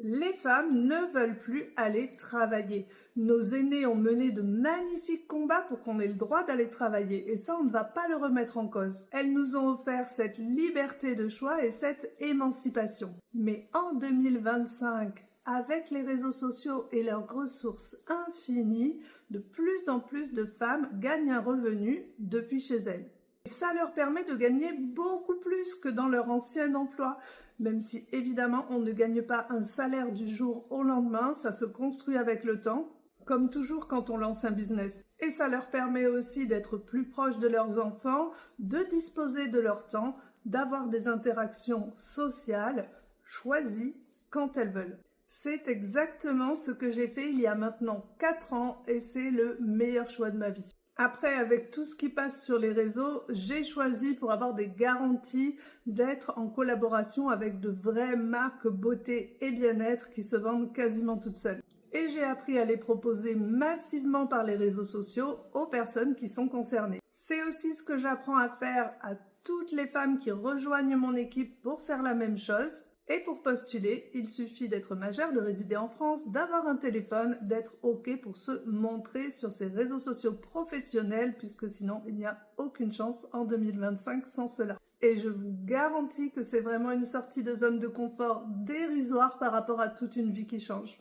Les femmes ne veulent plus aller travailler. Nos aînés ont mené de magnifiques combats pour qu'on ait le droit d'aller travailler et ça, on ne va pas le remettre en cause. Elles nous ont offert cette liberté de choix et cette émancipation. Mais en 2025, avec les réseaux sociaux et leurs ressources infinies, de plus en plus de femmes gagnent un revenu depuis chez elles. Ça leur permet de gagner beaucoup plus que dans leur ancien emploi, même si évidemment on ne gagne pas un salaire du jour au lendemain, ça se construit avec le temps, comme toujours quand on lance un business. Et ça leur permet aussi d'être plus proches de leurs enfants, de disposer de leur temps, d'avoir des interactions sociales choisies quand elles veulent. C'est exactement ce que j'ai fait il y a maintenant 4 ans et c'est le meilleur choix de ma vie. Après, avec tout ce qui passe sur les réseaux, j'ai choisi pour avoir des garanties d'être en collaboration avec de vraies marques beauté et bien-être qui se vendent quasiment toutes seules. Et j'ai appris à les proposer massivement par les réseaux sociaux aux personnes qui sont concernées. C'est aussi ce que j'apprends à faire à toutes les femmes qui rejoignent mon équipe pour faire la même chose. Et pour postuler, il suffit d'être majeur, de résider en France, d'avoir un téléphone, d'être OK pour se montrer sur ces réseaux sociaux professionnels, puisque sinon il n'y a aucune chance en 2025 sans cela. Et je vous garantis que c'est vraiment une sortie de zone de confort dérisoire par rapport à toute une vie qui change.